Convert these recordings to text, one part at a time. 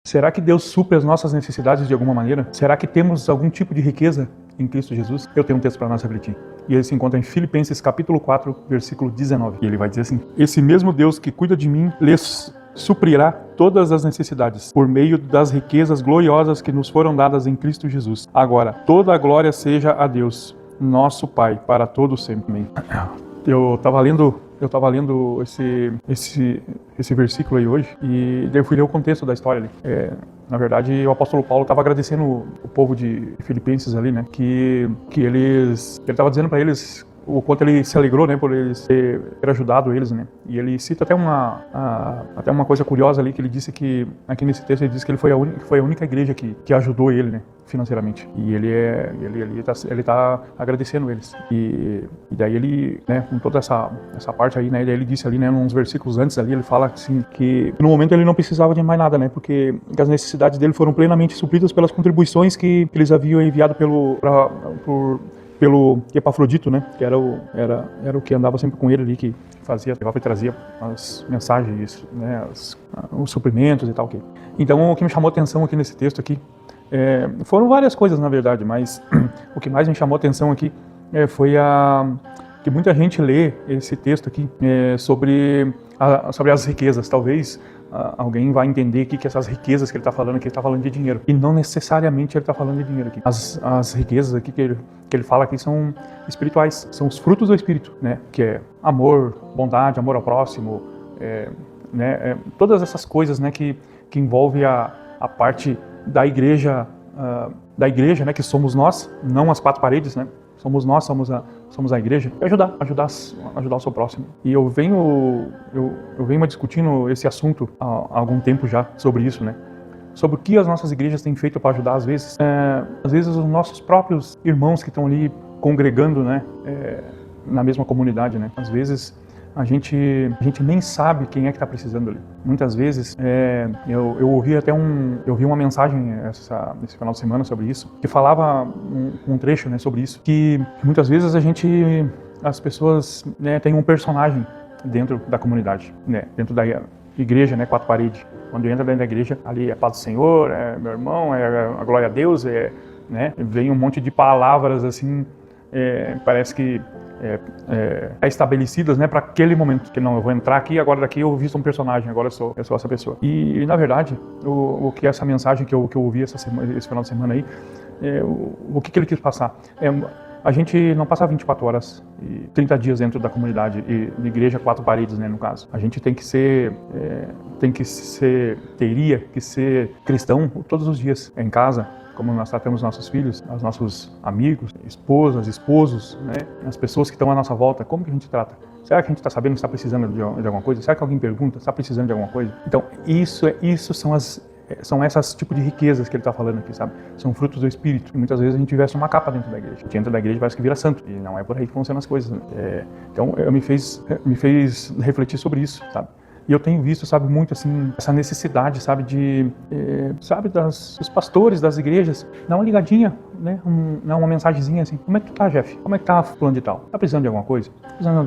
Será que Deus supre as nossas necessidades de alguma maneira? Será que temos algum tipo de riqueza em Cristo Jesus? Eu tenho um texto para nós refletir. E ele se encontra em Filipenses capítulo 4, versículo 19. E ele vai dizer assim: esse mesmo Deus que cuida de mim, lhes suprirá todas as necessidades, por meio das riquezas gloriosas que nos foram dadas em Cristo Jesus. Agora, toda a glória seja a Deus, nosso Pai, para todo sempre. Amém. Eu estava lendo esse versículo aí hoje, e daí eu fui ler o contexto da história ali. Na verdade, o apóstolo Paulo estava agradecendo o povo de Filipenses ali, né, que ele estava dizendo para eles o quanto ele se alegrou, né, por eles ter ajudado eles, né. E ele cita até uma coisa curiosa ali, que ele disse que, aqui nesse texto, ele disse que ele foi a única igreja que ajudou ele, né, financeiramente. E ele tá agradecendo eles. E daí ele, né, com toda essa parte aí, né, daí ele disse ali, né, uns versículos antes ali, ele fala assim, que no momento ele não precisava de mais nada, né, porque as necessidades dele foram plenamente supridas pelas contribuições que eles haviam enviado pelo Epafrodito, né, que era o que andava sempre com ele ali, que levava e trazia as mensagens, né, os suprimentos e tal. Okay. Então, o que me chamou a atenção aqui nesse texto aqui, foram várias coisas, na verdade, mas o que mais me chamou a atenção aqui foi que muita gente lê esse texto aqui sobre as riquezas. Talvez alguém vai entender que essas riquezas que ele está falando aqui, ele está falando de dinheiro. E não necessariamente ele está falando de dinheiro aqui. As riquezas aqui que ele fala aqui são espirituais, são os frutos do Espírito, né? Que é amor, bondade, amor ao próximo, todas essas coisas, né, que envolve a parte da igreja, né, que somos nós, não as quatro paredes, né? Somos nós, somos a igreja, e ajudar o seu próximo. E eu venho discutindo esse assunto há algum tempo já, sobre isso, né? Sobre o que as nossas igrejas têm feito para ajudar, às vezes os nossos próprios irmãos que estão ali congregando, né, na mesma comunidade, né? Às vezes a gente nem sabe quem é que está precisando ali. Muitas vezes, eu ouvi uma mensagem esse final de semana sobre isso, que falava um trecho, né, sobre isso, que muitas vezes as pessoas, né, têm um personagem dentro da comunidade, né, dentro da igreja, né, quatro paredes. Quando entra dentro da igreja, ali é paz do Senhor, é meu irmão, é a glória a Deus, né, vem um monte de palavras assim, parece que estabelecidas, né, para aquele momento, que não, eu vou entrar aqui, agora daqui eu visto um personagem, agora eu sou essa pessoa. E na verdade, o que essa mensagem que eu ouvi esse final de semana aí, o que ele quis passar? A gente não passa 24 horas e 30 dias dentro da comunidade e de igreja, quatro paredes, né, no caso. A gente teria que ser cristão todos os dias, em casa, como nós tratamos nossos filhos, os nossos amigos, esposas, esposos, né, as pessoas que estão à nossa volta. Como que a gente trata? Será que a gente está sabendo que está precisando de alguma coisa? Será que alguém pergunta, está precisando de alguma coisa? Então, isso são essas tipos de riquezas que ele está falando aqui, sabe? São frutos do Espírito. E muitas vezes a gente veste uma capa dentro da igreja. A gente entra da igreja e parece que vira santo. E não é por aí que funcionam as coisas, né? Então, me fez refletir sobre isso, sabe? E eu tenho visto, sabe, muito assim, essa necessidade, sabe, dos pastores das igrejas, dar uma ligadinha, né, uma mensagenzinha assim: como é que tu tá, Jeff? Como é que tá fulano de tal? Tá precisando de alguma coisa? Tá precisando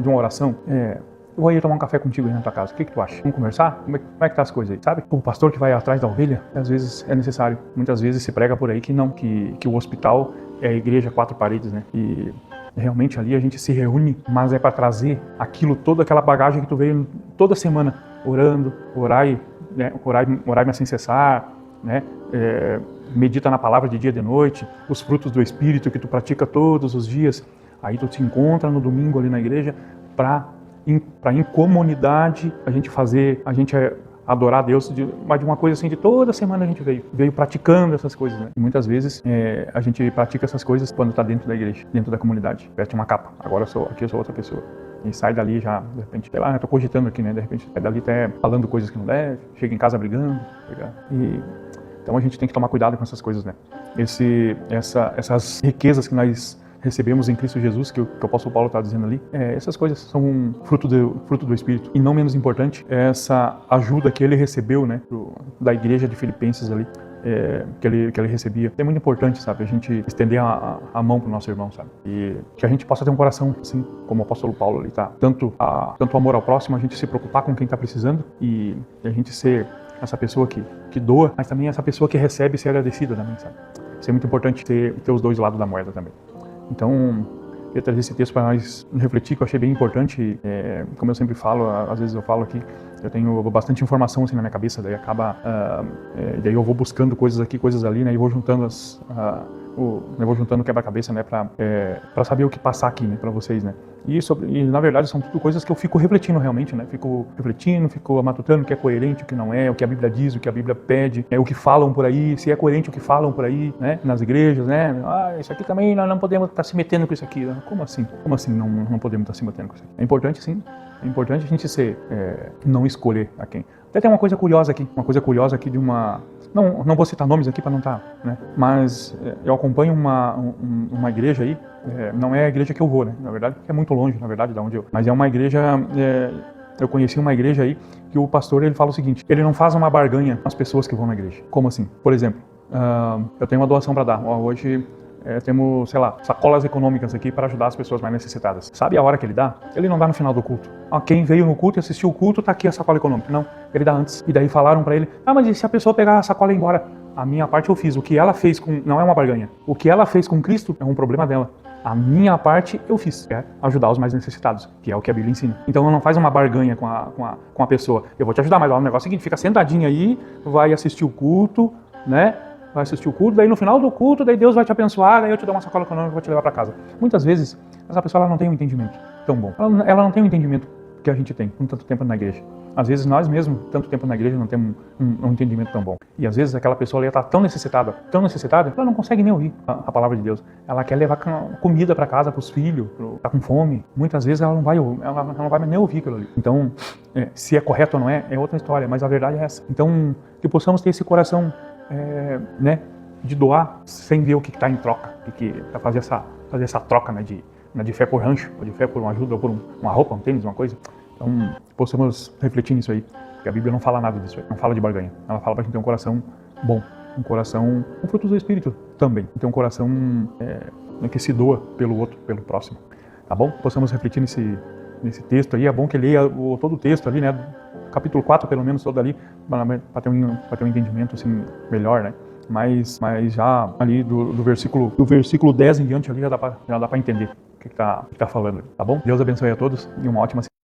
de uma oração? Eu vou ir tomar um café contigo aí na tua casa. O que tu acha? Vamos conversar? Como é que tá as coisas aí? Sabe? O pastor que vai atrás da ovelha, às vezes é necessário. Muitas vezes se prega por aí que não, que o hospital é a igreja quatro paredes, né? E realmente ali a gente se reúne, mas é para trazer toda aquela bagagem que tu veio toda semana orando, orai sem cessar, né? Medita na palavra de dia e de noite, os frutos do Espírito que tu pratica todos os dias. Aí tu te encontra no domingo ali na igreja para em comunidade a gente adorar a Deus, mas de uma coisa assim, de toda semana a gente veio praticando essas coisas, né? E muitas vezes a gente pratica essas coisas quando está dentro da igreja, dentro da comunidade, veste uma capa, agora eu sou outra pessoa. E sai dali já, de repente, sei lá, eu tô cogitando aqui, né? De repente, sai dali até falando coisas que não deve, chega em casa brigando, então a gente tem que tomar cuidado com essas coisas, né? Essas riquezas que nós recebemos em Cristo Jesus, que o apóstolo Paulo está dizendo ali, essas coisas são fruto do Espírito. E não menos importante, essa ajuda que ele recebeu, né, da igreja de Filipenses ali, que ele recebia. É muito importante, sabe, a gente estender a mão para o nosso irmão, sabe, e que a gente possa ter um coração assim, como o apóstolo Paulo ali, tá? Tanto o amor ao próximo, a gente se preocupar com quem está precisando, e a gente ser essa pessoa que doa, mas também essa pessoa que recebe ser agradecida também, sabe? Isso é muito importante ter os dois lados da moeda também. Então, eu trazer esse texto para nós refletir, que eu achei bem importante. Como eu sempre falo, às vezes eu falo aqui, eu tenho bastante informação assim na minha cabeça, daí acaba, daí eu vou buscando coisas aqui, coisas ali, né, e vou juntando eu vou juntando quebra-cabeça, né, para saber o que passar aqui, né, para vocês, né. E na verdade são tudo coisas que eu fico refletindo realmente, né, fico refletindo, fico matutando o que é coerente, o que não é, o que a Bíblia diz, o que a Bíblia pede, o que falam por aí, se é coerente o que falam por aí, né, nas igrejas, né. Isso aqui também nós não podemos estar se metendo com isso aqui. Como assim? Como assim não podemos estar se metendo com isso aqui? É importante sim. É importante a gente não escolher a quem. Até tem uma coisa curiosa aqui de uma... Não vou citar nomes aqui para não estar, né? Mas eu acompanho uma igreja aí, não é a igreja que eu vou, né? Na verdade, é muito longe, na verdade, da onde eu... Mas é uma igreja... eu conheci uma igreja aí que o pastor, ele fala o seguinte: ele não faz uma barganha com as pessoas que vão na igreja. Como assim? Por exemplo, eu tenho uma doação para dar. Hoje... temos, sei lá, sacolas econômicas aqui para ajudar as pessoas mais necessitadas. Sabe a hora que ele dá? Ele não dá no final do culto. Quem veio no culto e assistiu o culto, tá aqui a sacola econômica. Não, ele dá antes. E daí falaram para ele: mas e se a pessoa pegar a sacola e ir embora? A minha parte eu fiz. O que ela fez não é uma barganha. O que ela fez com Cristo é um problema dela. A minha parte eu fiz, é ajudar os mais necessitados, que é o que a Bíblia ensina. Então não faz uma barganha com a pessoa. Eu vou te ajudar, mas o negócio é o seguinte: fica sentadinho aí, vai assistir o culto, né? Vai assistir o culto, daí no final do culto, daí Deus vai te abençoar, daí eu te dou uma sacola econômica e vou te levar para casa. Muitas vezes, essa pessoa ela não tem um entendimento tão bom. Ela não tem um entendimento que a gente tem com tanto tempo na igreja. Às vezes nós mesmos, tanto tempo na igreja, não temos um entendimento tão bom. E às vezes aquela pessoa está tão necessitada, ela não consegue nem ouvir a palavra de Deus. Ela quer levar comida para casa, para os filhos, está com fome. Muitas vezes ela não vai nem ouvir aquilo ali. Então, se é correto ou não é outra história, mas a verdade é essa. Então, que possamos ter esse coração de doar sem ver o que está em troca, para fazer essa troca, né, de fé por rancho, ou de fé por uma ajuda, ou por uma roupa, um tênis, uma coisa. Então, possamos refletir nisso aí, porque a Bíblia não fala nada disso aí, não fala de barganha. Ela fala para a gente ter um coração bom, um coração com frutos do Espírito também, ter um coração que se doa pelo outro, pelo próximo, tá bom? Possamos refletir nesse texto aí. É bom que leia todo o texto ali, né, capítulo 4 pelo menos, todo ali, para ter um entendimento assim melhor, né? Mas já ali do versículo 10 em diante ali já dá para entender o que tá falando, tá bom? Deus abençoe a todos e uma ótima semana.